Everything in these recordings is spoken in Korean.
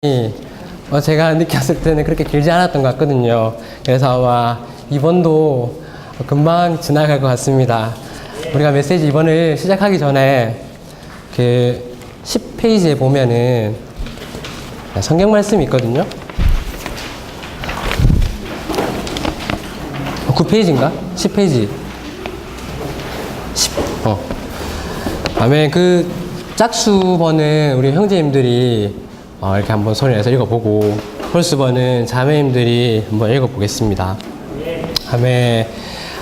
제가 느꼈을 때는 그렇게 길지 않았던 것 같거든요. 그래서 아마 2번도 금방 지나갈 것 같습니다. 우리가 메시지 2번을 시작하기 전에 그 10페이지에 보면은 성경 말씀이 있거든요. 9페이지인가? 10페이지. 10. 다음에 그 짝수번은 우리 형제님들이 이렇게 한번 손을 내서 읽어보고, 홀수번은 자매님들이 한번 읽어보겠습니다. 다음에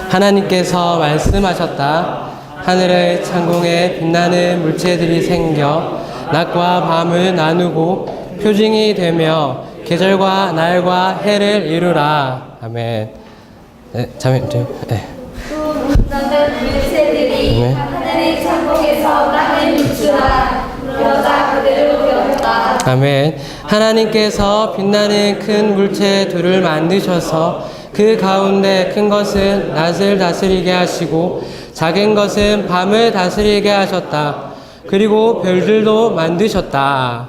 하나님께서 말씀하셨다. 하늘의 창공에 빛나는 물체들이 생겨 낮과 밤을 나누고 표징이 되며 계절과 날과 해를 이루라. 아멘. 네, 자매님들. 네. 또 빛나는 물체들이 하늘의 창공에서 땅을 비추라. 그러자 그대로 되었다. 아멘. 하나님께서 빛나는 큰 물체 둘을 만드셔서 그 가운데 큰 것은 낮을 다스리게 하시고 작은 것은 밤을 다스리게 하셨다. 그리고 별들도 만드셨다.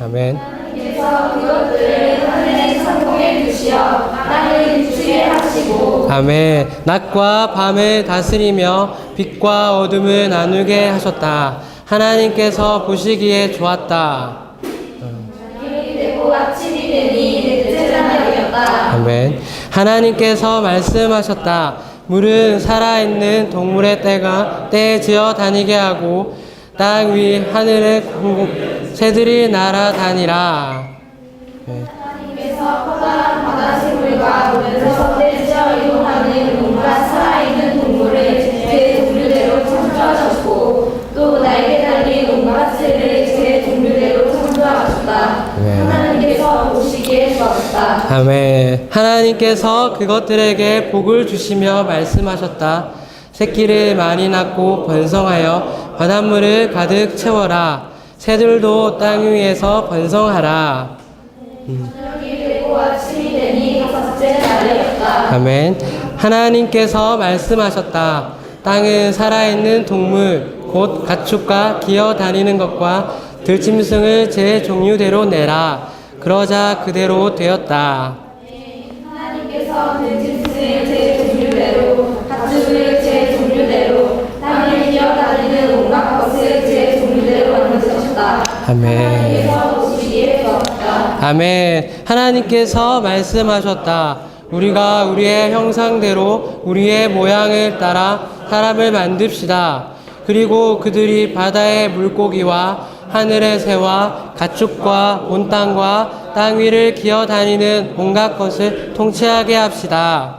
아멘. 하나님께서 그것들을 하늘의 창공에 두시어 땅을 비추게 하시고 아멘. 낮과 밤을 다스리며 빛과 어둠을 나누게 하셨다. 하나님께서 보시기에 좋았다. 저녁이 되고 아침이 되니 넷째 날이었다. 아멘. 하나님께서 말씀하셨다. 물은 살아있는 동물의 떼에 지어 다니게 하고 땅 위 하늘의 새들이 날아다니라. 하나님께서 커다란 바다새물과 물에서 떼 지어 이동하는 온갖 살아있는 동물을 제 종류대로 창조하셨고 또 날개 달린 온갖 새를 제 종류대로 창조하셨다. 하나님께서 보시기에 좋았다. 아멘. 하나님께서 그것들에게 복을 주시며 말씀하셨다. 새끼를 많이 낳고 번성하여 바닷물을 가득 채워라. 새들도 땅 위에서 번성하라. 저녁이 되고 아침이 되니 다섯째 날이었다. 아멘. 하나님께서 말씀하셨다. 땅은 살아있는 동물, 곧 가축과 기어다니는 것과 들짐승을 제 종류대로 내라. 그러자 그대로 되었다. 하나님께서 들짐승을 제 종류대로 가축을 제 종류대로 땅을 기어다니는 온갖 것을 제 종류대로 만드셨다. 아멘. 하나님께서 보시기에 좋았다. 아멘. 하나님께서 말씀하셨다. 우리가 우리의 형상대로 우리의 모양을 따라 사람을 만듭시다. 그리고 그들이 바다의 물고기와 하늘의 새와 가축과 온 땅과 땅 위를 기어다니는 온갖 것을 통치하게 합시다.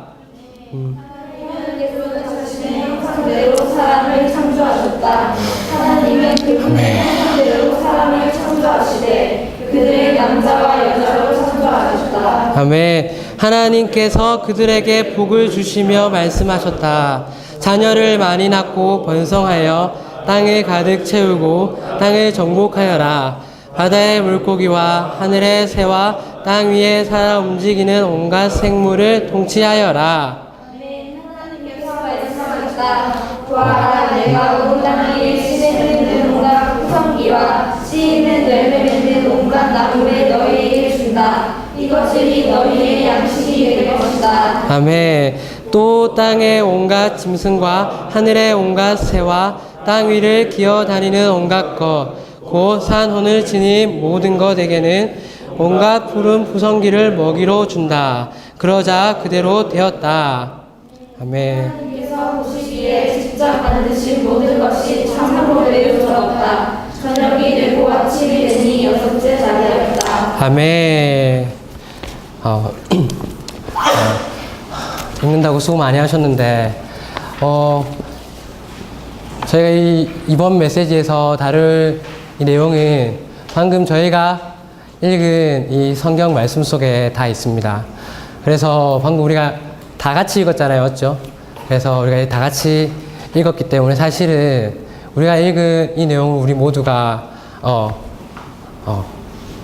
하나님께서 자신의 형상대로 사람을 창조하셨다. 하나님은 그분의 형상대로 사람을 창조하시되 그들의 남자와 여자로 창조하셨다. 아멘. 하나님께서 그들에게 복을 주시며 말씀하셨다. 자녀를 많이 낳고 번성하여 땅을 가득 채우고 땅을 정복하여라. 바다의 물고기와 하늘의 새와 땅 위에 살아 움직이는 온갖 생물을 통치하여라. 아멘. 하나님께서 말씀하셨다. 보아라, 내가 온 땅 위에 씨를 맺는 온갖 후성기와 씨 있는 열매 맺는 온갖 나무를 너희에게 준다. 이것들이 너희의 양식이 될 것이다. 아멘. 또 땅의 온갖 짐승과 하늘의 온갖 새와 땅 위를 기어다니는 온갖 것, 곧 산혼을 지닌 모든 것에게는 온갖 푸른 부성기를 먹이로 준다. 그러자 그대로 되었다. 아멘. 하나님께서 보시기에 직접 만드신 모든 것이 참으로 매우 좋았다. 저녁이 되고 아침이 되니 여섯째 날이었다. 아멘. 읽는다고 수고 많이 하셨는데, 저희가 이번 메시지에서 다룰 이 내용은 방금 저희가 읽은 이 성경 말씀 속에 다 있습니다. 그래서 방금 우리가 다 같이 읽었잖아요. 맞죠? 그래서 우리가 다 같이 읽었기 때문에 사실은 우리가 읽은 이 내용을 우리 모두가,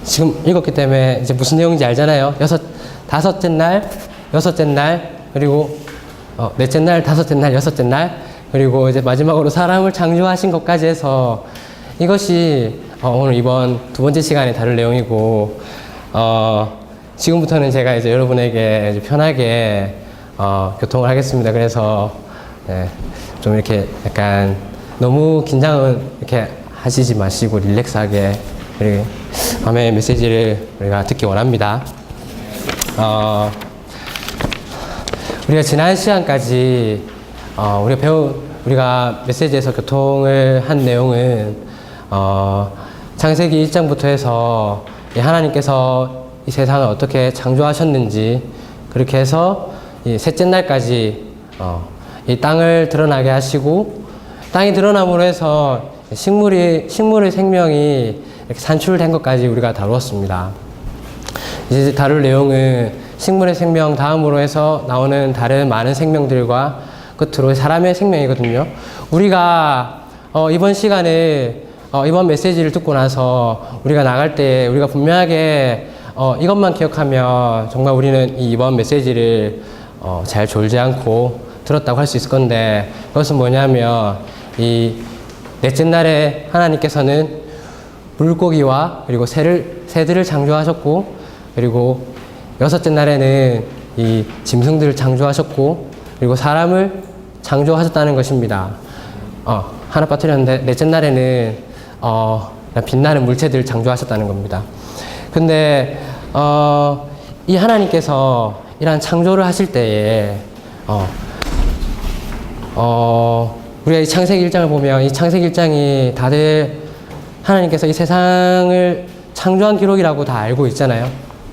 지금 읽었기 때문에 이제 무슨 내용인지 알잖아요. 다섯째 날, 여섯째 날, 그리고 넷째 날, 다섯째 날, 여섯째 날, 그리고 이제 마지막으로 사람을 창조하신 것까지 해서 이것이 오늘 이번 두 번째 시간에 다룰 내용이고, 지금부터는 제가 이제 여러분에게 이제 편하게 교통을 하겠습니다. 그래서 네, 좀 이렇게 약간 너무 긴장은 이렇게 하시지 마시고 릴렉스하게 우리 밤의 메시지를 우리가 듣기 원합니다. 우리가 지난 시간까지 우리가 메시지에서 교통을 한 내용은 창세기 1장부터 해서 하나님께서 이 세상을 어떻게 창조하셨는지, 그렇게 해서 이 셋째 날까지 이 땅을 드러나게 하시고, 땅이 드러남으로 해서 식물의 생명이 이렇게 산출된 것까지 우리가 다루었습니다. 이제 다룰 내용은 식물의 생명 다음으로 해서 나오는 다른 많은 생명들과 끝으로 사람의 생명이거든요. 우리가 이번 시간에 이번 메시지를 듣고 나서 우리가 나갈 때 우리가 분명하게 이것만 기억하면 정말 우리는 이번 메시지를 잘 졸지 않고 들었다고 할 수 있을 건데, 그것은 뭐냐면 이 넷째 날에 하나님께서는 물고기와 그리고 새들을 창조하셨고, 그리고 여섯째 날에는 이 짐승들을 창조하셨고, 그리고 사람을 창조하셨다는 것입니다. 하나 빠뜨렸는데 넷째 날에는 빛나는 물체들을 창조하셨다는 겁니다. 근데 이 하나님께서 이러한 창조를 하실 때에 우리가 이 창세기 1장을 보면 이 창세기 1장이 다들 하나님께서 이 세상을 창조한 기록이라고 다 알고 있잖아요.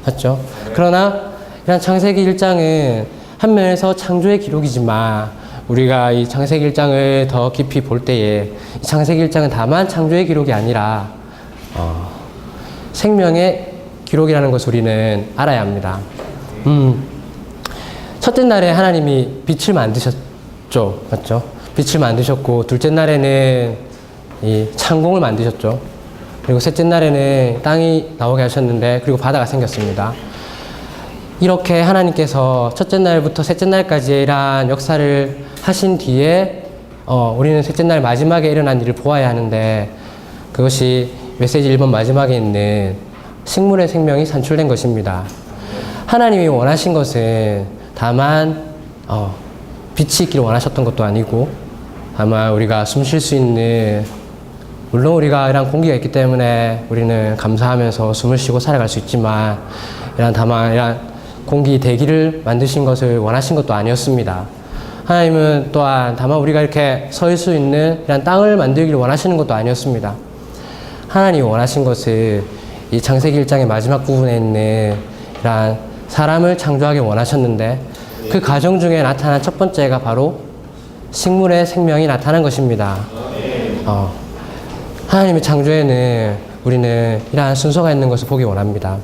맞죠? 그러나 이런 창세기 1장은 한 면에서 창조의 기록이지만, 우리가 이 창세기 1장을 더 깊이 볼 때에 이 창세기 1장은 다만 창조의 기록이 아니라 생명의 기록이라는 것을 우리는 알아야 합니다. 첫째 날에 하나님이 빛을 만드셨죠. 맞죠? 빛을 만드셨고, 둘째 날에는 이 창공을 만드셨죠. 그리고 셋째 날에는 땅이 나오게 하셨는데, 그리고 바다가 생겼습니다. 이렇게 하나님께서 첫째 날부터 셋째 날까지 이러한 역사를 하신 뒤에 우리는 셋째 날 마지막에 일어난 일을 보아야 하는데, 그것이 메시지 1번 마지막에 있는 식물의 생명이 산출된 것입니다. 하나님이 원하신 것은 다만 빛이 있기를 원하셨던 것도 아니고, 다만 우리가 숨 쉴 수 있는, 물론 우리가 이런 공기가 있기 때문에 우리는 감사하면서 숨을 쉬고 살아갈 수 있지만, 다만 이런 공기, 대기를 만드신 것을 원하신 것도 아니었습니다. 하나님은 또한 다만 우리가 이렇게 설 수 있는 이런 땅을 만들기를 원하시는 것도 아니었습니다. 하나님이 원하신 것은 이 창세기 1장의 마지막 부분에 있는 이런 사람을 창조하기 원하셨는데, 그 과정 중에 나타난 첫 번째가 바로 식물의 생명이 나타난 것입니다. 하나님의 창조에는 우리는 이러한 순서가 있는 것을 보기 원합니다.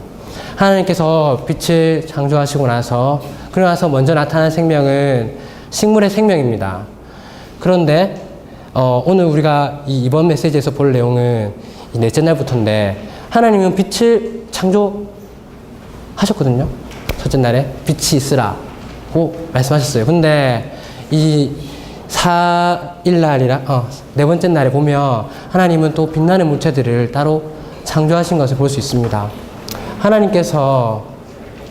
하나님께서 빛을 창조하시고 나서, 그러고 나서 먼저 나타난 생명은 식물의 생명입니다. 그런데 오늘 우리가 이번 메시지에서 볼 내용은 이 넷째 날부터인데, 하나님은 빛을 창조하셨거든요. 첫째 날에 빛이 있으라고 말씀하셨어요. 근데 이 4일날이라 네 번째 날에 보면 하나님은 또 빛나는 물체들을 따로 창조하신 것을 볼 수 있습니다. 하나님께서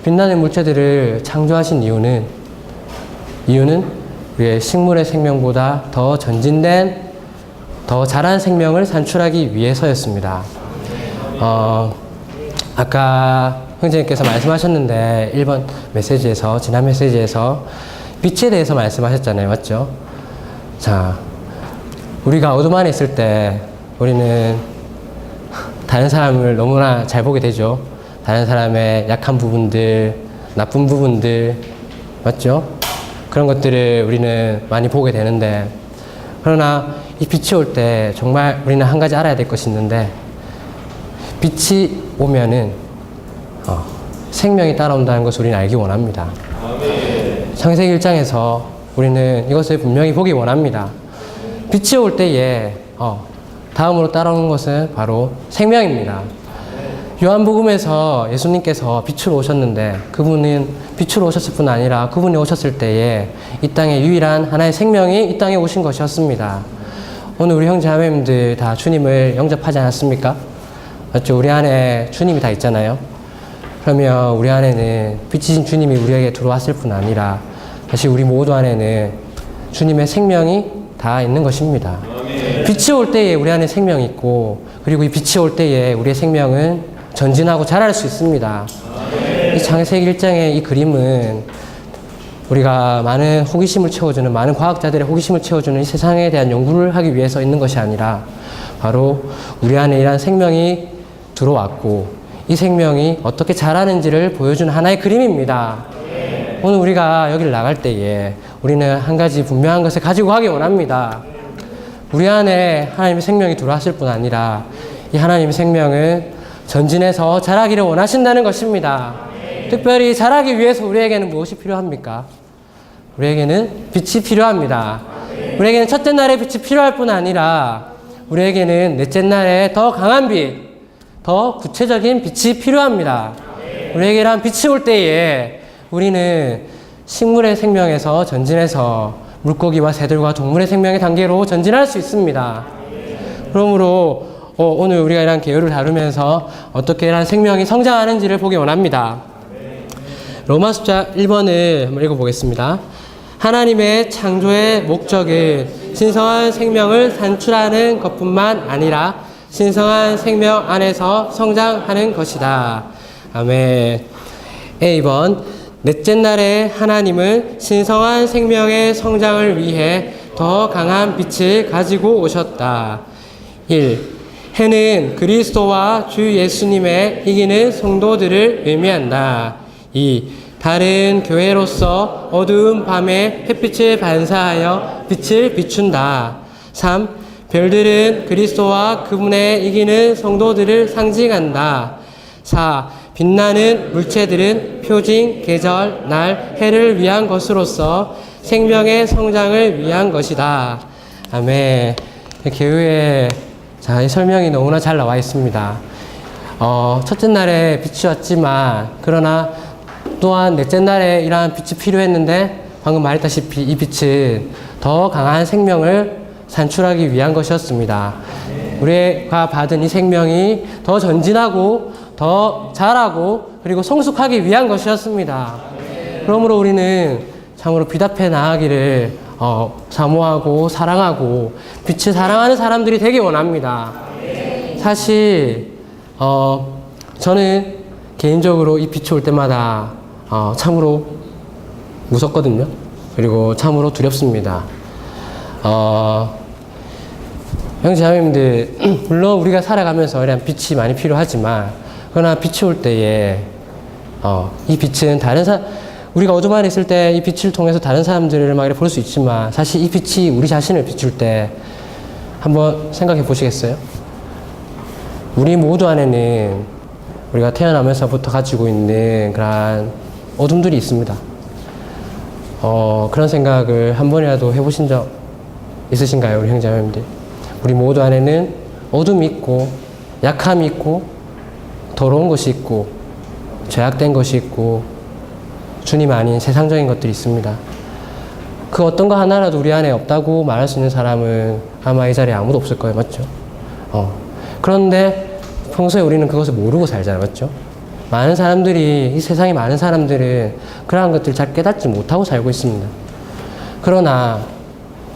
빛나는 물체들을 창조하신 이유는 우리의 식물의 생명보다 더 전진된, 더 자란 생명을 산출하기 위해서였습니다. 아까 형제님께서 말씀하셨는데 1번 메시지에서, 지난 메시지에서 빛에 대해서 말씀하셨잖아요. 맞죠? 자, 우리가 어둠 안에 있을 때 우리는 다른 사람을 너무나 잘 보게 되죠. 다른 사람의 약한 부분들, 나쁜 부분들, 맞죠? 그런 것들을 우리는 많이 보게 되는데, 그러나 이 빛이 올 때 정말 우리는 한 가지 알아야 될 것이 있는데, 빛이 오면은 생명이 따라온다는 것을 우리는 알기 원합니다. 창세기 1장에서 우리는 이것을 분명히 보기 원합니다. 빛이 올 때에 다음으로 따라오는 것은 바로 생명입니다. 요한복음에서 예수님께서 빛으로 오셨는데, 그분은 빛으로 오셨을 뿐 아니라 그분이 오셨을 때에 이 땅에 유일한 하나의 생명이 이 땅에 오신 것이었습니다. 오늘 우리 형제자매님들 다 주님을 영접하지 않았습니까? 맞죠? 우리 안에 주님이 다 있잖아요. 그러면 우리 안에는 빛이신 주님이 우리에게 들어왔을 뿐 아니라 사실 우리 모두 안에는 주님의 생명이 다 있는 것입니다. 빛이 올 때에 우리 안에 생명이 있고, 그리고 이 빛이 올 때에 우리의 생명은 전진하고 자랄 수 있습니다. 이 창세기 1장의 이 그림은 우리가 많은 호기심을 채워주는, 많은 과학자들의 호기심을 채워주는 이 세상에 대한 연구를 하기 위해서 있는 것이 아니라 바로 우리 안에 이러한 생명이 들어왔고 이 생명이 어떻게 자라는지를 보여주는 하나의 그림입니다. 오늘 우리가 여기를 나갈 때에 우리는 한 가지 분명한 것을 가지고 가기 원합니다. 우리 안에 하나님의 생명이 들어왔을 뿐 아니라 이 하나님의 생명은 전진해서 자라기를 원하신다는 것입니다. 특별히 자라기 위해서 우리에게는 무엇이 필요합니까? 우리에게는 빛이 필요합니다. 우리에게는 첫째 날의 빛이 필요할 뿐 아니라 우리에게는 넷째 날에 더 강한 빛, 더 구체적인 빛이 필요합니다. 우리에게란 빛이 올 때에 우리는 식물의 생명에서 전진해서 물고기와 새들과 동물의 생명의 단계로 전진할 수 있습니다. 그러므로 오늘 우리가 이런 계율을 다루면서 어떻게 이런 생명이 성장하는지를 보기 원합니다. 로마서 1번을 한번 읽어보겠습니다. 하나님의 창조의 목적은 신성한 생명을 산출하는 것뿐만 아니라 신성한 생명 안에서 성장하는 것이다. 아멘. A번, 넷째 날에 하나님은 신성한 생명의 성장을 위해 더 강한 빛을 가지고 오셨다. 1. 해는 그리스도와 주 예수님의 이기는 성도들을 의미한다. 2. 다른 교회로서 어두운 밤에 햇빛을 반사하여 빛을 비춘다. 3. 별들은 그리스도와 그분의 이기는 성도들을 상징한다. 4. 빛나는 물체들은 표징, 계절, 날, 해를 위한 것으로서 생명의 성장을 위한 것이다. 아멘. 계율에 이 설명이 너무나 잘 나와 있습니다. 첫째 날에 빛이 왔지만 그러나 또한 넷째 날에 이러한 빛이 필요했는데 방금 말했다시피 이 빛은 더 강한 생명을 산출하기 위한 것이었습니다. 우리가 받은 이 생명이 더 전진하고 더 자라고 그리고 성숙하기 위한 것이었습니다. 그러므로 우리는 참으로 빛 앞에 나아가기를 사모하고 사랑하고 빛을 사랑하는 사람들이 되기 원합니다. 사실 저는 개인적으로 이 빛이 올 때마다 참으로 무섭거든요. 그리고 참으로 두렵습니다. 형제자매님들, 물론 우리가 살아가면서 이런 빛이 많이 필요하지만 그러나 빛이 올 때에 이 빛은 우리가 어둠 안에 있을 때 이 빛을 통해서 다른 사람들을 막 볼 수 있지만 사실 이 빛이 우리 자신을 비출 때 한번 생각해 보시겠어요? 우리 모두 안에는 우리가 태어나면서부터 가지고 있는 그런 어둠들이 있습니다. 그런 생각을 한 번이라도 해보신 적 있으신가요, 우리 형제자매님들? 우리 모두 안에는 어둠이 있고 약함이 있고 더러운 것이 있고 죄악된 것이 있고 주님 아닌 세상적인 것들이 있습니다. 그 어떤 거 하나라도 우리 안에 없다고 말할 수 있는 사람은 아마 이 자리에 아무도 없을 거예요. 맞죠? 그런데 평소에 우리는 그것을 모르고 살잖아요. 맞죠? 많은 사람들이, 이 세상에 많은 사람들은 그러한 것들을 잘 깨닫지 못하고 살고 있습니다. 그러나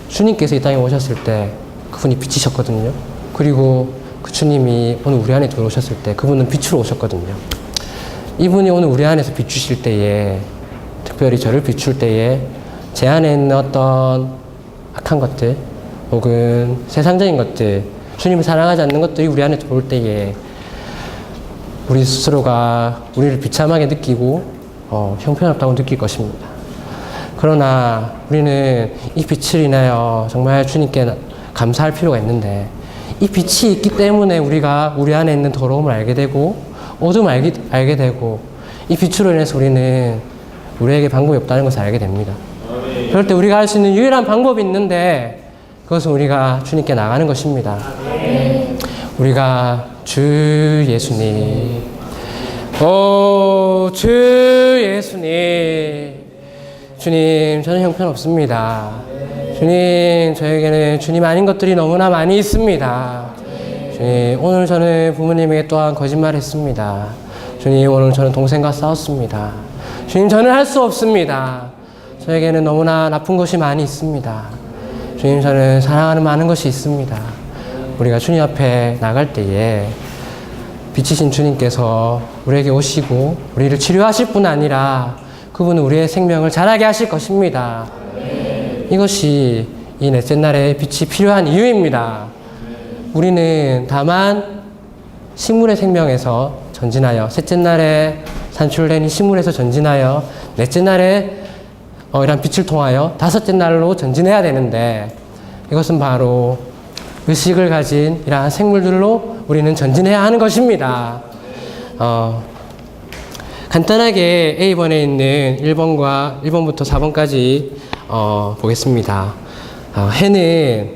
주님께서 이 땅에 오셨을 때 그분이 빛이셨거든요. 그리고 그 주님이 오늘 우리 안에 들어오셨을 때 그분은 빛으로 오셨거든요. 이분이 오늘 우리 안에서 비추실 때에, 특별히 저를 비출 때에 제 안에 있는 어떤 악한 것들 혹은 세상적인 것들, 주님을 사랑하지 않는 것들이 우리 안에 들어올 때에 우리 스스로가 우리를 비참하게 느끼고 형편없다고 느낄 것입니다. 그러나 우리는 이 빛을 인하여 정말 주님께 감사할 필요가 있는데, 이 빛이 있기 때문에 우리가 우리 안에 있는 더러움을 알게 되고 어둠을 알게 되고, 이 빛으로 인해서 우리는 우리에게 방법이 없다는 것을 알게 됩니다. 그럴 때 우리가 할 수 있는 유일한 방법이 있는데 그것은 우리가 주님께 나가는 것입니다. 우리가 주 예수님, 주 예수님, 주님, 저는 형편없습니다. 주님, 저에게는 주님 아닌 것들이 너무나 많이 있습니다. 주님, 오늘 저는 부모님에게 또한 거짓말했습니다. 주님, 오늘 저는 동생과 싸웠습니다. 주님, 저는 할 수 없습니다. 저에게는 너무나 나쁜 것이 많이 있습니다. 주님, 저는 사랑하는 많은 것이 있습니다. 우리가 주님 앞에 나갈 때에 빛이신 주님께서 우리에게 오시고 우리를 치료하실 뿐 아니라 그분은 우리의 생명을 자라게 하실 것입니다. 이것이 이 넷째 날에 빛이 필요한 이유입니다. 우리는 다만 식물의 생명에서 전진하여 셋째 날에 산출된 이 식물에서 전진하여 넷째 날에 이런 빛을 통하여 다섯째 날로 전진해야 되는데 이것은 바로 의식을 가진 이러한 생물들로 우리는 전진해야 하는 것입니다. 간단하게 A번에 있는 1번부터 4번까지 보겠습니다. 해는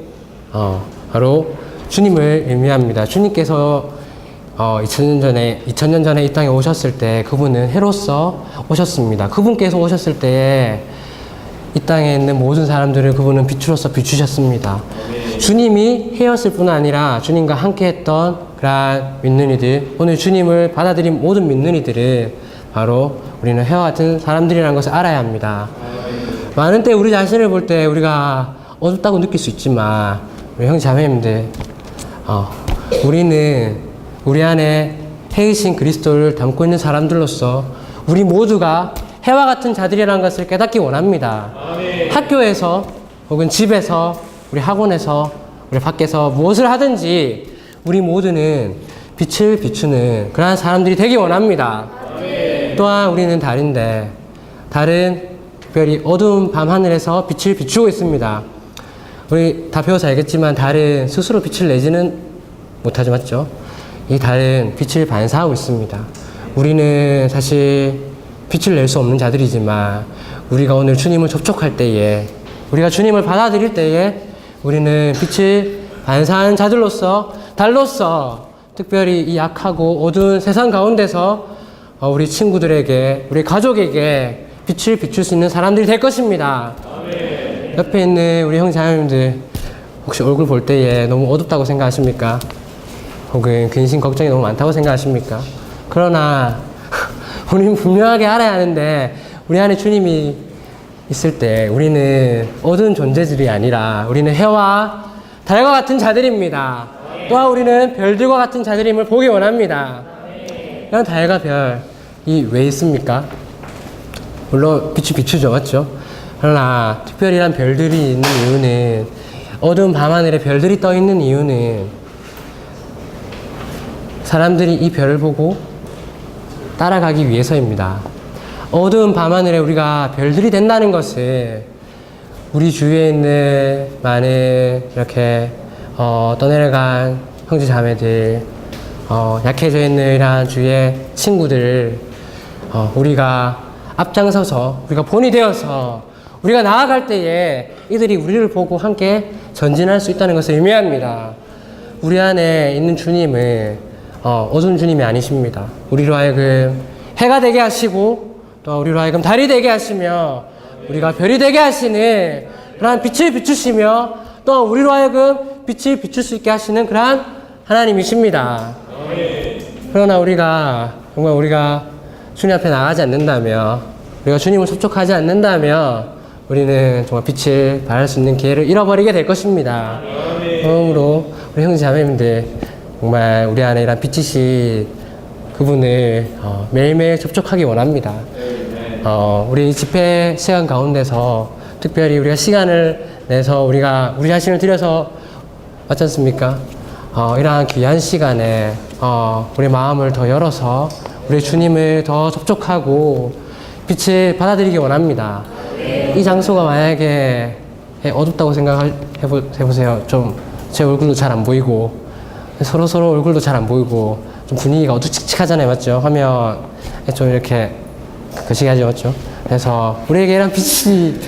바로 주님을 의미합니다. 주님께서 2000년 전에 이 땅에 오셨을 때 그분은 해로서 오셨습니다. 그분께서 오셨을 때에 이 땅에 있는 모든 사람들을 그분은 빛으로서 비추셨습니다. 주님이 해였을 뿐 아니라 주님과 함께 했던 그러한 믿는 이들, 오늘 주님을 받아들인 모든 믿는 이들은 바로 우리는 해와 같은 사람들이라는 것을 알아야 합니다. 많은 때 우리 자신을 볼 때 우리가 어둡다고 느낄 수 있지만 우리 형 자매님들 우리는 우리 안에 해이신 그리스도를 담고 있는 사람들로서 우리 모두가 해와 같은 자들이라는 것을 깨닫기 원합니다. 학교에서 혹은 집에서 우리 학원에서 우리 밖에서 무엇을 하든지 우리 모두는 빛을 비추는 그러한 사람들이 되기 원합니다. 또한 우리는 달인데 달은 특별히 어두운 밤하늘에서 빛을 비추고 있습니다. 우리 다 배워서 알겠지만 달은 스스로 빛을 내지는 못하죠, 맞죠? 이 달은 빛을 반사하고 있습니다. 우리는 사실 빛을 낼 수 없는 자들이지만 우리가 오늘 주님을 접촉할 때에 우리가 주님을 받아들일 때에 우리는 빛을 반사하는 자들로서 달로서 특별히 이 약하고 어두운 세상 가운데서 우리 친구들에게 우리 가족에게 빛을 비출 수 있는 사람들이 될 것입니다. 옆에 있는 우리 형 자매님들 혹시 얼굴 볼 때에 너무 어둡다고 생각하십니까? 혹은 근심 걱정이 너무 많다고 생각하십니까? 그러나 우리는 분명하게 알아야 하는데 우리 안에 주님이 있을 때 우리는 어두운 존재들이 아니라 우리는 해와 달과 같은 자들입니다. 또한 우리는 별들과 같은 자들임을 보기 원합니다. 이런 달과 별이 왜 있습니까? 물론 빛이 비추죠, 맞죠? 그러나 특별히 이런 별들이 있는 이유는 어두운 밤하늘에 별들이 떠 있는 이유는 사람들이 이 별을 보고 따라가기 위해서입니다. 어두운 밤하늘에 우리가 별들이 된다는 것은 우리 주위에 있는 많은 이렇게 떠내려간 형제 자매들, 약해져 있는 이러한 주위의 친구들을 우리가 앞장서서 우리가 본이 되어서 우리가 나아갈 때에 이들이 우리를 보고 함께 전진할 수 있다는 것을 의미합니다. 우리 안에 있는 주님은 어두운 주님이 아니십니다. 우리로 하여금 해가 되게 하시고 또 우리로 하여금 달이 되게 하시며 우리가 별이 되게 하시는 그러한 빛을 비추시며 또 우리로 하여금 빛을 비출 수 있게 하시는 그러한 하나님이십니다. 그러나 정말 우리가 주님 앞에 나가지 않는다면 우리가 주님을 접촉하지 않는다면 우리는 정말 빛을 발할 수 있는 기회를 잃어버리게 될 것입니다. 그러므로 우리 형제 자매님들 정말 우리 안에 이런 빛이신 그분을 매일매일 접촉하기 원합니다. 우리 집회 시간 가운데서 특별히 우리가 시간을 내서 우리가 우리 자신을 들여서 맞지 않습니까? 이러한 귀한 시간에 우리 마음을 더 열어서 우리 주님을 더 접촉하고 빛을 받아들이기 원합니다. 이 장소가 만약에 어둡다고 생각해보세요. 좀 제 얼굴도 잘 안 보이고 서로 얼굴도 잘 안 보이고 좀 분위기가 어두칙칙하잖아요, 맞죠? 화면 좀 이렇게 거시기하죠, 맞죠? 그래서 우리에게 이런 빛이신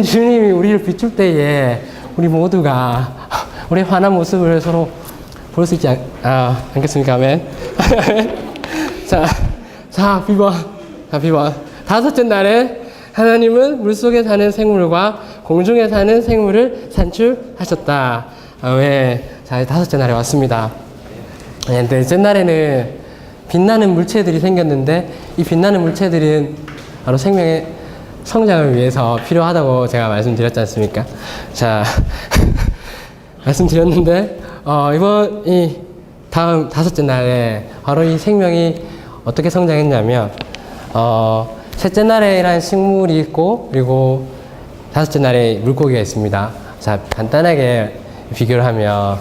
주님이 우리를 비출 때에 우리 모두가 우리의 환한 모습을 서로 볼 수 있지 않겠습니까? 아멘. 자, 비번. 다섯째 날에 하나님은 물속에 사는 생물과 공중에 사는 생물을 산출하셨다. 왜 자, 다섯째 날에 왔습니다. 네, 넷째 날에는 빛나는 물체들이 생겼는데 이 빛나는 물체들은 바로 생명의 성장을 위해서 필요하다고 제가 말씀드렸지 않습니까? 자, 말씀드렸는데 이번 이 다음 다섯째 날에 바로 이 생명이 어떻게 성장했냐면 셋째 날에란 식물이 있고 그리고 다섯째 날에 물고기가 있습니다. 자, 간단하게 비교를 하면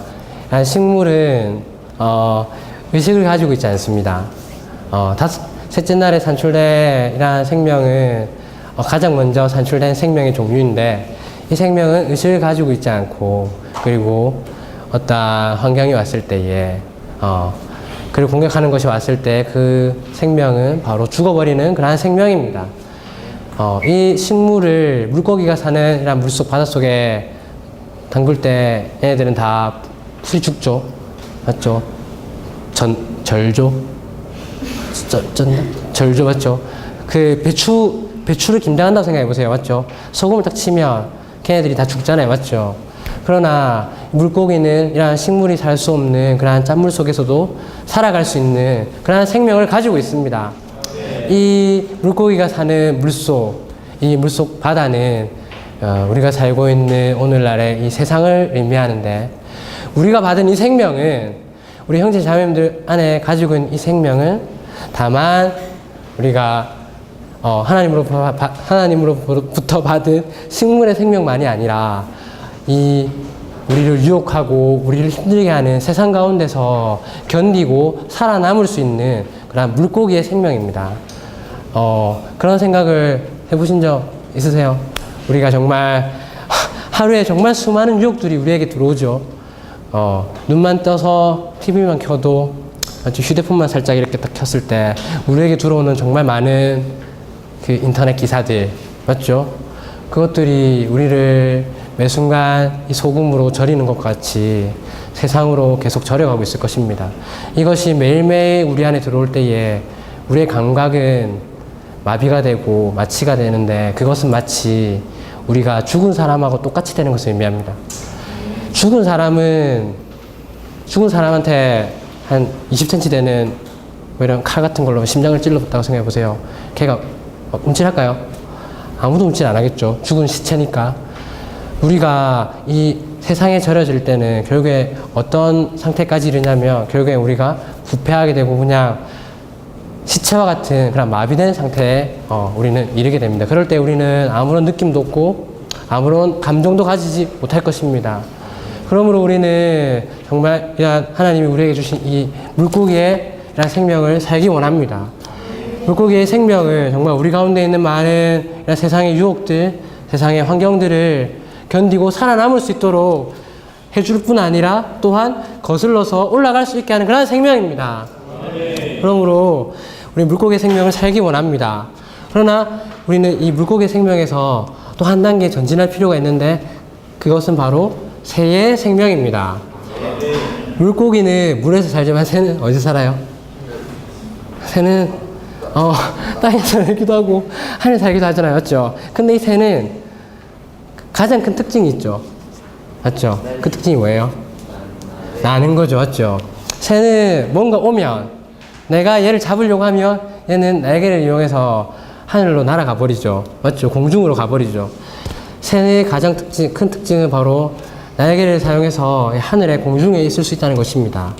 식물은 의식을 가지고 있지 않습니다. 셋째 날에 산출된 생명은 가장 먼저 산출된 생명의 종류인데 이 생명은 의식을 가지고 있지 않고 그리고 어떤 환경이 왔을 때에 그리고 공격하는 것이 왔을 때 그 생명은 바로 죽어버리는 그러한 생명입니다. 이 식물을 물고기가 사는 이런 물속 바닷속에 담글 때 얘네들은 다 술이 죽죠. 맞죠? 절죠? 절죠, 맞죠? 그 배추를 김장한다고 생각해 보세요. 맞죠? 소금을 딱 치면 걔네들이 다 죽잖아요. 맞죠? 그러나 물고기는 이러한 식물이 살 수 없는 그러한 짠물 속에서도 살아갈 수 있는 그러한 생명을 가지고 있습니다. 이 물고기가 사는 물속, 이 물속 바다는 우리가 살고 있는 오늘날의 이 세상을 의미하는데 우리가 받은 이 생명은 우리 형제 자매님들 안에 가지고 있는 이 생명은 다만 우리가 하나님으로부터 받은 식물의 생명만이 아니라 이 우리를 유혹하고 우리를 힘들게 하는 세상 가운데서 견디고 살아남을 수 있는 그런 물고기의 생명입니다. 그런 생각을 해보신 적 있으세요? 우리가 정말 하루에 정말 수많은 유혹들이 우리에게 들어오죠. 눈만 떠서 TV만 켜도 휴대폰만 살짝 이렇게 딱 켰을 때 우리에게 들어오는 정말 많은 그 인터넷 기사들 맞죠? 그것들이 우리를 매 순간 이 소금으로 절이는 것 같이 세상으로 계속 절여가고 있을 것입니다. 이것이 매일매일 우리 안에 들어올 때에 우리의 감각은 마비가 되고 마취가 되는데 그것은 마치 우리가 죽은 사람하고 똑같이 되는 것을 의미합니다. 죽은 사람한테 한 20cm 되는 뭐 이런 칼 같은 걸로 심장을 찔러봤다고 생각해 보세요. 걔가 움찔할까요? 아무도 움찔 안 하겠죠. 죽은 시체니까. 우리가 이 세상에 절여질 때는 결국에 어떤 상태까지 이르냐면 결국에 우리가 부패하게 되고 그냥 시체와 같은 그런 마비된 상태에 우리는 이르게 됩니다. 그럴 때 우리는 아무런 느낌도 없고 아무런 감정도 가지지 못할 것입니다. 그러므로 우리는 정말 이러한 하나님이 우리에게 주신 이 물고기의 이러한 생명을 살기 원합니다. 물고기의 생명을 정말 우리 가운데 있는 많은 이런 세상의 유혹들, 세상의 환경들을 견디고 살아남을 수 있도록 해줄 뿐 아니라 또한 거슬러서 올라갈 수 있게 하는 그런 생명입니다. 그러므로 우리 물고기의 생명을 살기 원합니다. 그러나 우리는 이 물고기의 생명에서 또 한 단계 전진할 필요가 있는데 그것은 바로 새의 생명입니다. 물고기는 물에서 살지만 새는 어디서 살아요? 새는 땅에서 살기도 하고 하늘에서 살기도 하잖아요. 맞죠? 근데 이 새는 가장 큰 특징이 있죠. 맞죠? 그 특징이 뭐예요? 나는 거죠. 맞죠? 새는 뭔가 오면 내가 얘를 잡으려고 하면 얘는 날개를 이용해서 하늘로 날아가 버리죠. 맞죠? 공중으로 가버리죠. 새의 가장 큰 특징은 바로 날개를 사용해서 하늘에 공중에 있을 수 있다는 것입니다.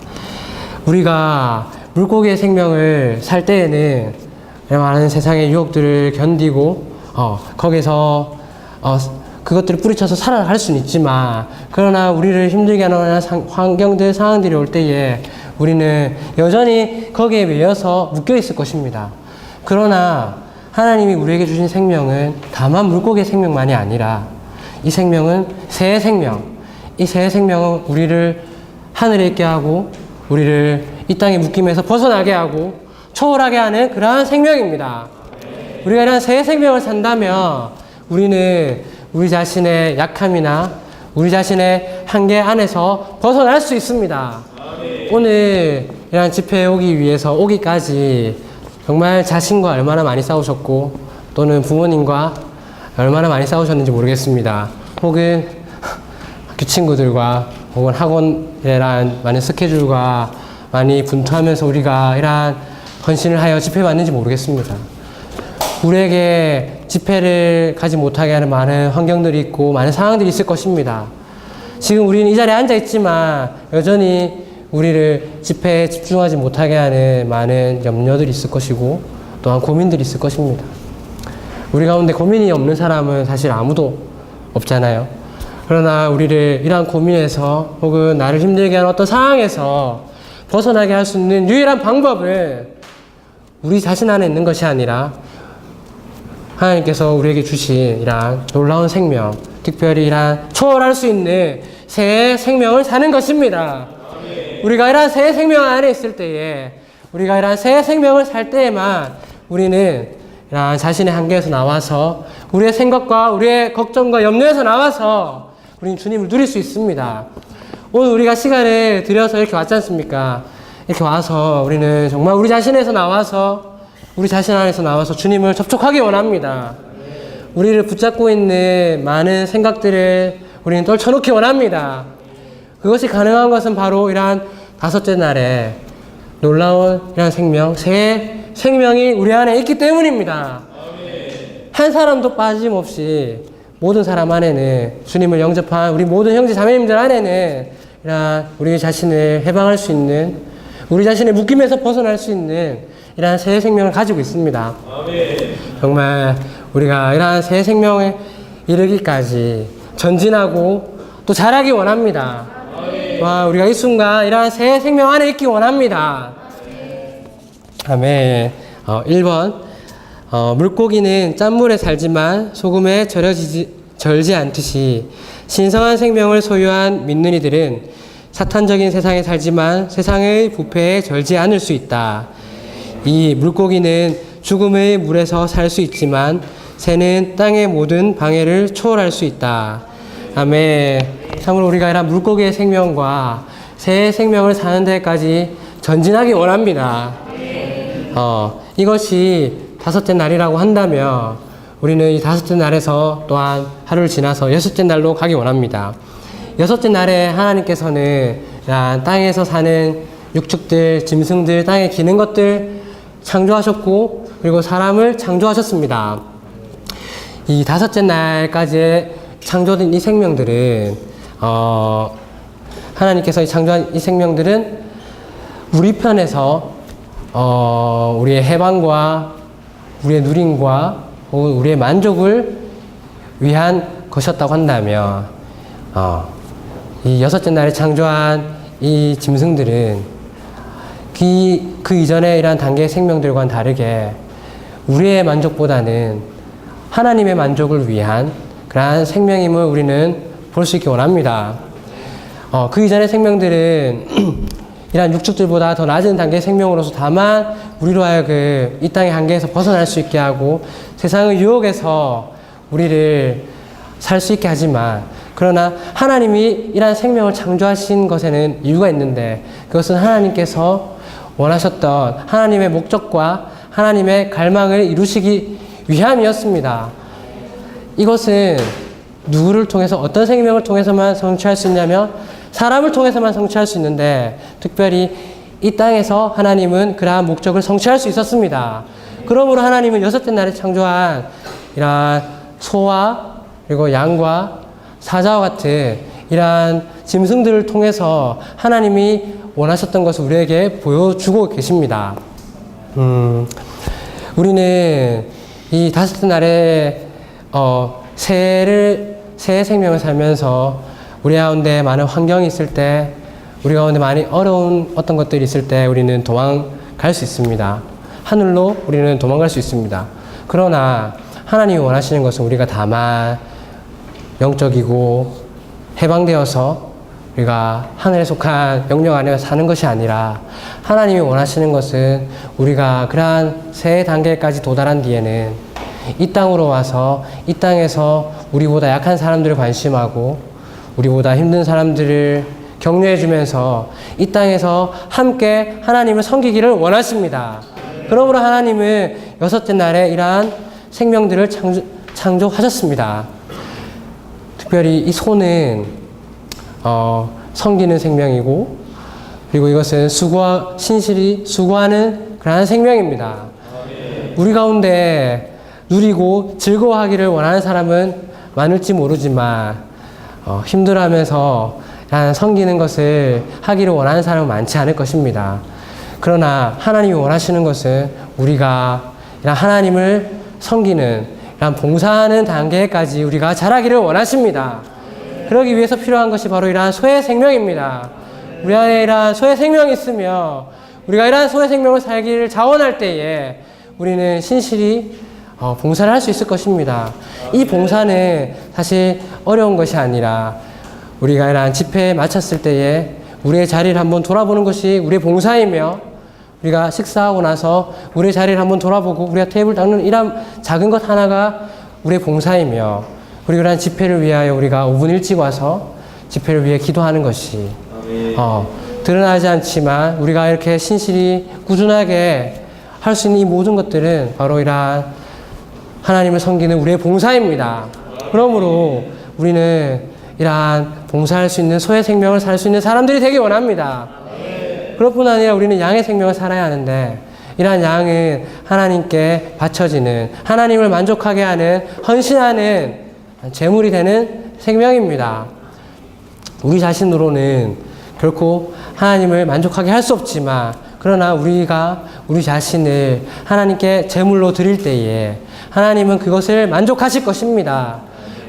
우리가 물고기의 생명을 살 때에는 많은 세상의 유혹들을 견디고 거기서 그것들을 뿌리쳐서 살아갈 수는 있지만 그러나 우리를 힘들게 하는 환경들, 상황들이 올 때에 우리는 여전히 거기에 매여서 묶여 있을 것입니다. 그러나 하나님이 우리에게 주신 생명은 다만 물고기의 생명만이 아니라 이 생명은 새의 생명, 이 새의 생명은 우리를 하늘에 있게 하고 우리를 이 땅의 묶임에서 벗어나게 하고 초월하게 하는 그러한 생명입니다. 우리가 이런 새의 생명을 산다면 우리는 우리 자신의 약함이나 우리 자신의 한계 안에서 벗어날 수 있습니다. 오늘 이런 집회에 오기까지 정말 자신과 얼마나 많이 싸우셨고 또는 부모님과 얼마나 많이 싸우셨는지 모르겠습니다. 혹은 학교 친구들과 혹은 학원이란 많은 스케줄과 많이 분투하면서 우리가 이러한 헌신을 하여 집회받는지 모르겠습니다. 우리에게 집회를 가지 못하게 하는 많은 환경들이 있고 많은 상황들이 있을 것입니다. 지금 우리는 이 자리에 앉아 있지만 여전히 우리를 집회에 집중하지 못하게 하는 많은 염려들이 있을 것이고 또한 고민들이 있을 것입니다. 우리 가운데 고민이 없는 사람은 사실 아무도 없잖아요. 그러나 우리를 이러한 고민에서 혹은 나를 힘들게 하는 어떤 상황에서 벗어나게 할 수 있는 유일한 방법은 우리 자신 안에 있는 것이 아니라 하나님께서 우리에게 주신 이러한 놀라운 생명, 특별히 이러한 초월할 수 있는 새 생명을 사는 것입니다. 우리가 이러한 새 생명 안에 있을 때에, 우리가 이러한 새 생명을 살 때에만 우리는 이러한 자신의 한계에서 나와서 우리의 생각과 우리의 걱정과 염려에서 나와서 우리는 주님을 누릴 수 있습니다. 오늘 우리가 시간을 들여서 이렇게 왔지 않습니까? 이렇게 와서 우리는 정말 우리 자신에서 나와서 우리 자신 안에서 나와서 주님을 접촉하기 원합니다. 우리를 붙잡고 있는 많은 생각들을 우리는 떨쳐놓기 원합니다. 그것이 가능한 것은 바로 이러한 다섯째 날에 놀라운 이러한 생명, 새 생명이 우리 안에 있기 때문입니다. 한 사람도 빠짐없이 모든 사람 안에는 주님을 영접한 우리 모든 형제 자매님들 안에는 이러한 우리 자신을 해방할 수 있는, 우리 자신의 묶임에서 벗어날 수 있는 이러한 새 생명을 가지고 있습니다. 정말 우리가 이러한 새 생명에 이르기까지 전진하고 또 자라기 원합니다. 와, 우리가 이 순간 이러한 새 생명 안에 있기 원합니다. 아멘. 1번 물고기는 짠물에 살지만 소금에 절지 않듯이 신성한 생명을 소유한 믿는 이들은 사탄적인 세상에 살지만 세상의 부패에 절지 않을 수 있다. 이 물고기는 죽음의 물에서 살 수 있지만 새는 땅의 모든 방해를 초월할 수 있다. 아멘. 참으로 우리가 이런 물고기의 생명과 새의 생명을 사는 데까지 전진하기 원합니다. 이것이 다섯째 날이라고 한다면 우리는 이 다섯째 날에서 또한 하루를 지나서 여섯째 날로 가기 원합니다. 여섯째 날에 하나님께서는 땅에서 사는 육축들, 짐승들, 땅에 기는 것들 창조하셨고 그리고 사람을 창조하셨습니다. 이 다섯째 날까지 창조된 이 생명들은 하나님께서 창조한 이 생명들은 우리 편에서 우리의 해방과 우리의 누림과 혹은 우리의 만족을 위한 것이었다고 한다면 이 여섯째 날에 창조한 이 짐승들은 그 이전에 이러한 단계의 생명들과는 다르게 우리의 만족보다는 하나님의 만족을 위한 그러한 생명임을 우리는 볼 수 있기 원합니다. 그 이전의 생명들은 이러한 육축들보다 더 낮은 단계의 생명으로서 다만 우리로 하여금 이 땅의 한계에서 벗어날 수 있게 하고 세상의 유혹에서 우리를 살 수 있게 하지만 그러나 하나님이 이러한 생명을 창조하신 것에는 이유가 있는데 그것은 하나님께서 원하셨던 하나님의 목적과 하나님의 갈망을 이루시기 위함이었습니다. 이것은 누구를 통해서 어떤 생명을 통해서만 성취할 수 있냐면 사람을 통해서만 성취할 수 있는데 특별히 이 땅에서 하나님은 그러한 목적을 성취할 수 있었습니다. 그러므로 하나님은 여섯째 날에 창조한 이러한 소와 그리고 양과 사자와 같은 이러한 짐승들을 통해서 하나님이 원하셨던 것을 우리에게 보여주고 계십니다. 우리는 이 다섯째 날에 새 생명을 살면서 우리 가운데 많은 환경이 있을 때, 우리 가운데 많이 어려운 어떤 것들이 있을 때 우리는 도망갈 수 있습니다. 하늘로 우리는 도망갈 수 있습니다. 그러나 하나님이 원하시는 것은 우리가 다만 영적이고 해방되어서 우리가 하늘에 속한 영역 안에 사는 것이 아니라 하나님이 원하시는 것은 우리가 그러한 새 단계까지 도달한 뒤에는 이 땅으로 와서 이 땅에서 우리보다 약한 사람들을 관심하고 우리보다 힘든 사람들을 격려해주면서 이 땅에서 함께 하나님을 섬기기를 원하십니다. 그러므로 하나님은 여섯째 날에 이러한 생명들을 창조하셨습니다. 특별히 이 소는 섬기는 생명이고, 그리고 이것은 신실히 수고하는 그러한 생명입니다. 우리 가운데 누리고 즐거워하기를 원하는 사람은 많을지 모르지만 힘들어하면서 섬기는 것을 하기를 원하는 사람은 많지 않을 것입니다. 그러나 하나님이 원하시는 것은 우리가 하나님을 섬기는 봉사하는 단계까지 우리가 자라기를 원하십니다. 그러기 위해서 필요한 것이 바로 이러한 소의 생명입니다. 우리 안에 이러한 소의 생명이 있으며 우리가 이러한 소의 생명을 살기를 자원할 때에 우리는 신실히 봉사를 할 수 있을 것입니다. 이 봉사는 사실 어려운 것이 아니라 우리가 이러한 집회에 마쳤을 때에 우리의 자리를 한번 돌아보는 것이 우리의 봉사이며, 우리가 식사하고 나서 우리의 자리를 한번 돌아보고 우리가 테이블 닦는 이런 작은 것 하나가 우리의 봉사이며, 그리고 이러한 집회를 위하여 우리가 5분 일찍 와서 집회를 위해 기도하는 것이 드러나지 않지만 우리가 이렇게 신실히 꾸준하게 할 수 있는 이 모든 것들은 바로 이러한 하나님을 섬기는 우리의 봉사입니다. 그러므로 우리는 이러한 봉사할 수 있는 소의 생명을 살 수 있는 사람들이 되기 원합니다. 그럴 뿐 아니라 우리는 양의 생명을 살아야 하는데, 이러한 양은 하나님께 바쳐지는, 하나님을 만족하게 하는, 헌신하는 제물이 되는 생명입니다. 우리 자신으로는 결코 하나님을 만족하게 할 수 없지만, 그러나 우리가 우리 자신을 하나님께 제물로 드릴 때에 하나님은 그것을 만족하실 것입니다.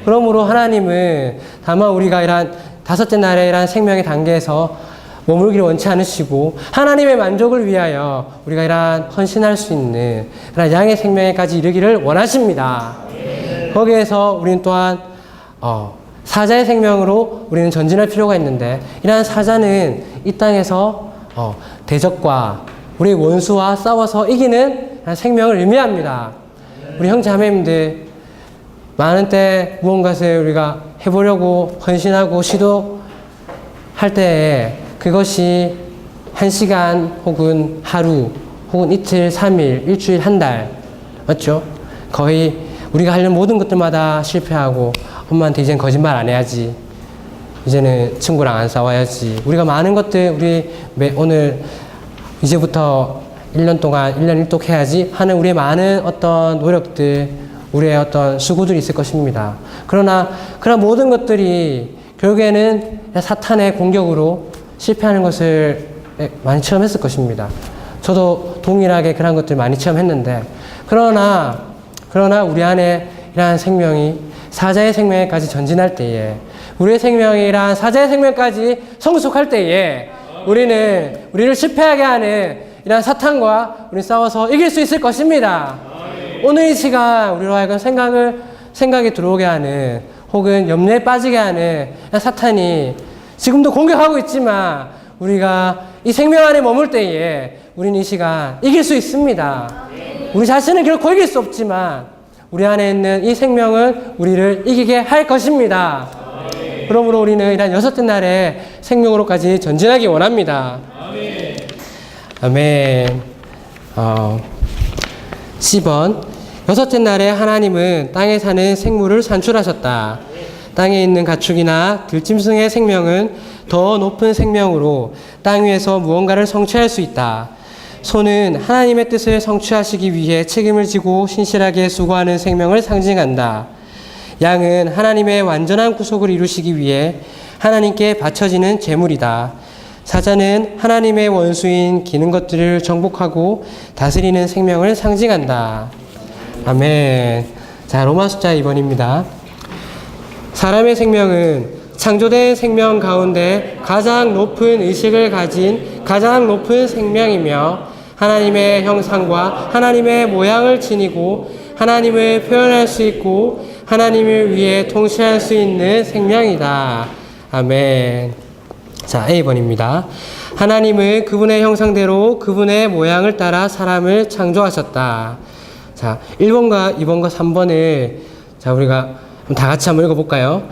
그러므로 하나님은 다만 우리가 이러한 다섯째 날에 이러한 생명의 단계에서 머물기를 원치 않으시고, 하나님의 만족을 위하여 우리가 이러한 헌신할 수 있는 그런 양의 생명에까지 이르기를 원하십니다. 거기에서 우리는 또한 사자의 생명으로 우리는 전진할 필요가 있는데, 이러한 사자는 이 땅에서 대적과 우리의 원수와 싸워서 이기는 생명을 의미합니다. 우리 형제자매님들, 많은 때 무언가를 우리가 해보려고 헌신하고 시도할 때에 그것이 1시간 혹은 하루 혹은 이틀, 3일, 일주일, 한 달, 맞죠? 거의 우리가 하려는 모든 것들마다 실패하고, 엄마한테 이젠 거짓말 안 해야지, 이제는 친구랑 안 싸워야지, 우리가 많은 것들 우리 오늘 이제부터 1년 동안 1년 1독 해야지 하는 우리의 많은 어떤 노력들, 우리의 어떤 수고들이 있을 것입니다. 그러나 그런 모든 것들이 결국에는 사탄의 공격으로 실패하는 것을 많이 체험했을 것입니다. 저도 동일하게 그런 것들 많이 체험했는데, 그러나 우리 안에 이러한 생명이 사자의 생명에까지 전진할 때에, 우리의 생명이 이러한 사자의 생명까지 성숙할 때에 우리를 실패하게 하는 이러한 사탄과 우리 싸워서 이길 수 있을 것입니다. 오늘 이 시간 우리로 하여금 생각이 들어오게 하는, 혹은 염려에 빠지게 하는 사탄이 지금도 공격하고 있지만, 우리가 이 생명 안에 머물 때에 우리는 이 시간 이길 수 있습니다. 우리 자신은 결코 이길 수 없지만 우리 안에 있는 이 생명은 우리를 이기게 할 것입니다. 그러므로 우리는 이런 여섯째 날의 생명으로까지 전진하기 원합니다. 아멘. 10번. 여섯째 날에 하나님은 땅에 사는 생물을 산출하셨다. 땅에 있는 가축이나 들짐승의 생명은 더 높은 생명으로 땅 위에서 무언가를 성취할 수 있다. 소는 하나님의 뜻을 성취하시기 위해 책임을 지고 신실하게 수고하는 생명을 상징한다. 양은 하나님의 완전한 구속을 이루시기 위해 하나님께 바쳐지는 제물이다. 사자는 하나님의 원수인 기는 것들을 정복하고 다스리는 생명을 상징한다. 아멘. 자, 로마 숫자 2번입니다. 사람의 생명은 창조된 생명 가운데 가장 높은 의식을 가진 가장 높은 생명이며, 하나님의 형상과 하나님의 모양을 지니고 하나님을 표현할 수 있고 하나님을 위해 통치할 수 있는 생명이다. 아멘. 자, A번입니다. 하나님은 그분의 형상대로 그분의 모양을 따라 사람을 창조하셨다. 자, 1번과 2번과 3번을 우리가 다 같이 한번 읽어볼까요?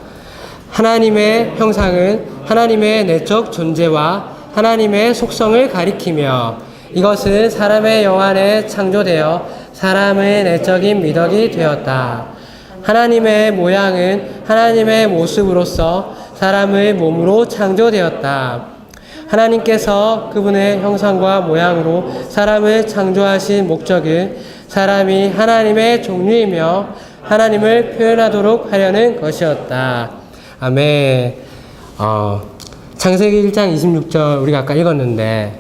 하나님의 형상은 하나님의 내적 존재와 하나님의 속성을 가리키며, 이것은 사람의 영 안에 창조되어 사람의 내적인 미덕이 되었다. 하나님의 모양은 하나님의 모습으로서 사람의 몸으로 창조되었다. 하나님께서 그분의 형상과 모양으로 사람을 창조하신 목적은 사람이 하나님의 종류이며 하나님을 표현하도록 하려는 것이었다. 아멘. 창세기 1장 26절 우리가 아까 읽었는데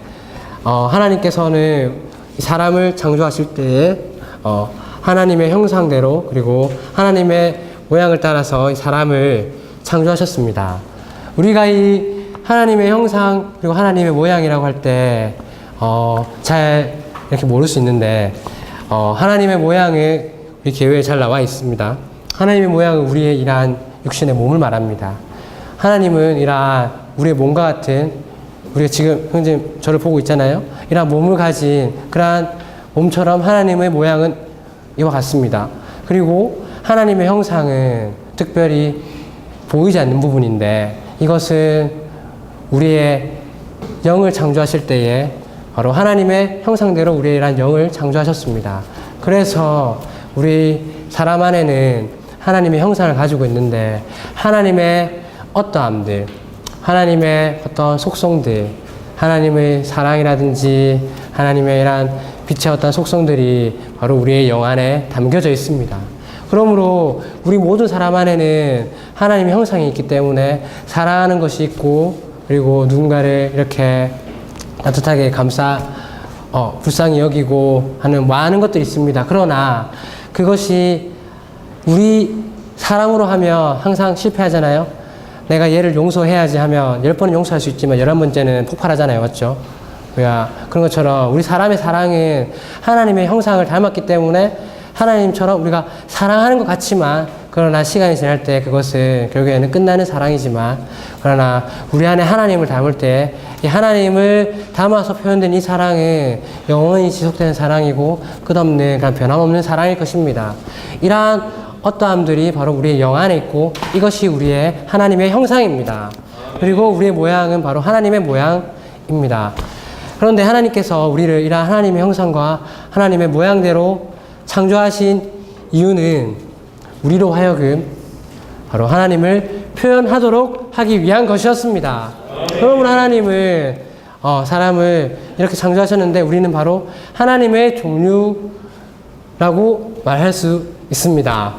하나님께서는 사람을 창조하실 때에 하나님의 형상대로 그리고 하나님의 모양을 따라서 이 사람을 창조하셨습니다. 우리가 이 하나님의 형상 그리고 하나님의 모양이라고 할 때 잘 이렇게 모를 수 있는데 하나님의 모양은 우리 계획에 잘 나와 있습니다. 하나님의 모양은 우리의 이러한 육신의 몸을 말합니다. 하나님은 이러한 우리의 몸과 같은 우리가 지금 현재 저를 보고 있잖아요. 이러한 몸을 가진 그러한 몸처럼 하나님의 모양은 이와 같습니다. 그리고 하나님의 형상은 특별히 보이지 않는 부분인데 이것은 우리의 영을 창조하실 때에 바로 하나님의 형상대로 우리의 이러한 영을 창조하셨습니다. 그래서 우리 사람 안에는 하나님의 형상을 가지고 있는데 하나님의 어떠함들, 하나님의 어떤 속성들, 하나님의 사랑이라든지 하나님의 이러한 빛의 어떤 속성들이 바로 우리의 영 안에 담겨져 있습니다. 그러므로 우리 모든 사람 안에는 하나님의 형상이 있기 때문에 사랑하는 것이 있고 그리고 누군가를 이렇게 따뜻하게 불쌍히 여기고 하는 많은 것들이 있습니다. 그러나 그것이 우리 사람으로 하면 항상 실패하잖아요. 내가 얘를 용서해야지 하면 10번은 용서할 수 있지만 11번째는 폭발하잖아요. 맞죠? 그런 것처럼 우리 사람의 사랑은 하나님의 형상을 닮았기 때문에 하나님처럼 우리가 사랑하는 것 같지만 그러나 시간이 지날 때 그것은 결국에는 끝나는 사랑이지만 그러나 우리 안에 하나님을 닮을 때 이 하나님을 담아서 표현된 이 사랑은 영원히 지속되는 사랑이고 끝없는 그런 변함없는 사랑일 것입니다. 이러한 어떠함들이 바로 우리의 영 안에 있고 이것이 우리의 하나님의 형상입니다. 그리고 우리의 모양은 바로 하나님의 모양입니다. 그런데 하나님께서 우리를 이러한 하나님의 형상과 하나님의 모양대로 창조하신 이유는 우리로 하여금 바로 하나님을 표현하도록 하기 위한 것이었습니다. 그러므로 하나님은 사람을 이렇게 창조하셨는데 우리는 바로 하나님의 종류라고 말할 수 있습니다.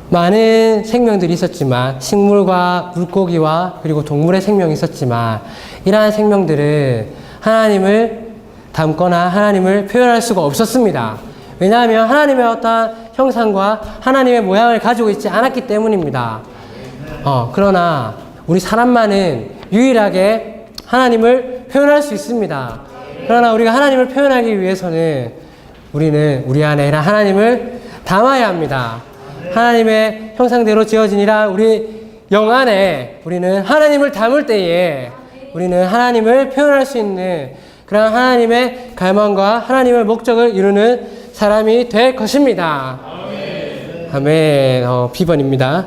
많은 생명들이 있었지만 식물과 물고기와 그리고 동물의 생명이 있었지만 이러한 생명들은 하나님을 닮거나 하나님을 표현할 수가 없었습니다. 왜냐하면 하나님의 어떤 형상과 하나님의 모양을 가지고 있지 않았기 때문입니다. 그러나 우리 사람만은 유일하게 하나님을 표현할 수 있습니다. 그러나 우리가 하나님을 표현하기 위해서는 우리는 우리 안에 이런 하나님을 담아야 합니다. 하나님의 형상대로 지어지니라 우리 영 안에 우리는 하나님을 담을 때에 우리는 하나님을 표현할 수 있는 그런 하나님의 갈망과 하나님의 목적을 이루는 사람이 될 것입니다. 아멘. 비번입니다.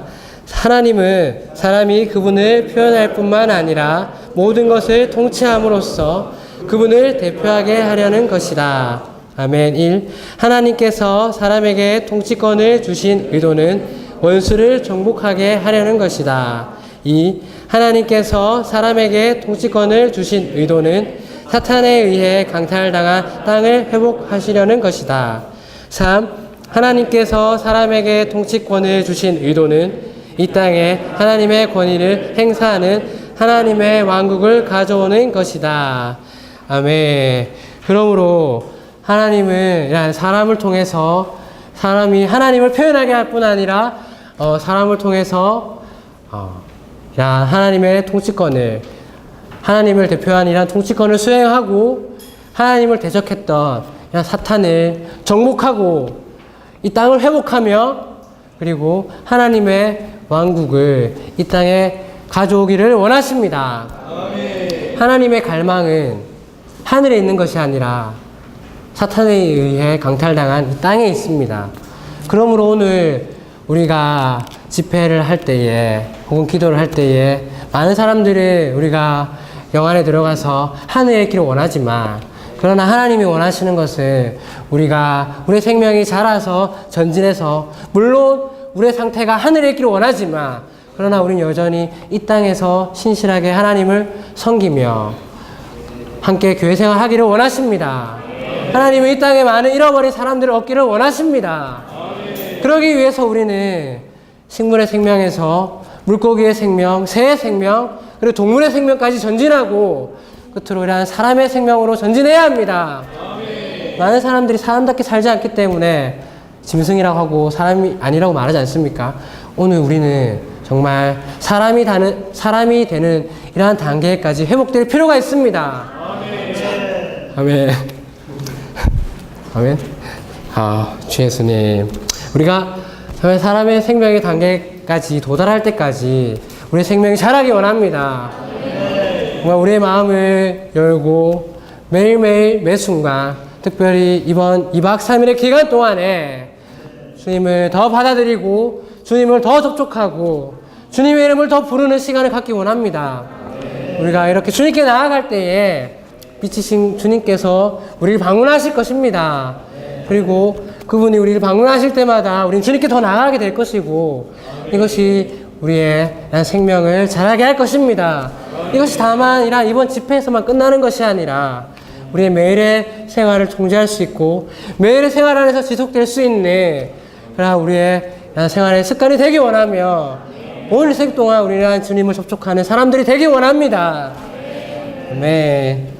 하나님은 사람이 그분을 표현할 뿐만 아니라 모든 것을 통치함으로써 그분을 대표하게 하려는 것이다. 아멘. 1. 하나님께서 사람에게 통치권을 주신 의도는 원수를 정복하게 하려는 것이다. 2. 하나님께서 사람에게 통치권을 주신 의도는 사탄에 의해 강탈당한 땅을 회복하시려는 것이다. 3. 하나님께서 사람에게 통치권을 주신 의도는 이 땅에 하나님의 권위를 행사하는 하나님의 왕국을 가져오는 것이다. 아멘. 그러므로 하나님은 이런 사람을 통해서 사람이 하나님을 표현하게 할 뿐 아니라 사람을 통해서 이런 하나님의 통치권을 하나님을 대표한 이런 통치권을 수행하고 하나님을 대적했던 이런 사탄을 정복하고 이 땅을 회복하며 그리고 하나님의 왕국을 이 땅에 가져오기를 원하십니다. 아멘. 하나님의 갈망은 하늘에 있는 것이 아니라 사탄에 의해 강탈당한 이 땅에 있습니다. 그러므로 오늘 우리가 집회를 할 때에 혹은 기도를 할 때에 많은 사람들이 우리가 영 안에 들어가서 하늘에 있기를 원하지만 그러나 하나님이 원하시는 것은 우리의 생명이 자라서 전진해서 물론 우리의 상태가 하늘에 있기를 원하지만 그러나 우리는 여전히 이 땅에서 신실하게 하나님을 섬기며 함께 교회 생활하기를 원하십니다. 하나님은 이 땅에 많은 잃어버린 사람들을 얻기를 원하십니다. 그러기 위해서 우리는 식물의 생명에서 물고기의 생명, 새의 생명, 그리고 동물의 생명까지 전진하고 끝으로 이러한 사람의 생명으로 전진해야 합니다. 많은 사람들이 사람답게 살지 않기 때문에 짐승이라고 하고 사람이 아니라고 말하지 않습니까? 오늘 우리는 정말 사람이 되는 이러한 단계까지 회복될 필요가 있습니다. 아멘. 아멘. 주 예수님. 우리가 정말 사람의 생명의 단계까지 도달할 때까지 우리의 생명이 자라기 원합니다. 정말 우리의 마음을 열고 매일매일 매 순간 특별히 이번 2박 3일의 기간 동안에 주님을 더 받아들이고 주님을 더 접촉하고 주님의 이름을 더 부르는 시간을 갖기 원합니다. 우리가 이렇게 주님께 나아갈 때에 빛이신 주님께서 우리를 방문하실 것입니다. 그리고 그분이 우리를 방문하실 때마다 우리는 주님께 더 나아가게 될 것이고 이것이 우리의 생명을 자라게 할 것입니다. 이것이 다만 이번 집회에서만 끝나는 것이 아니라 우리의 매일의 생활을 통제할 수 있고 매일의 생활 안에서 지속될 수 있는 그러나 우리의 생활의 습관이 되기 원하며 온 인생 동안 우리는 주님을 접촉하는 사람들이 되기 원합니다. 아멘.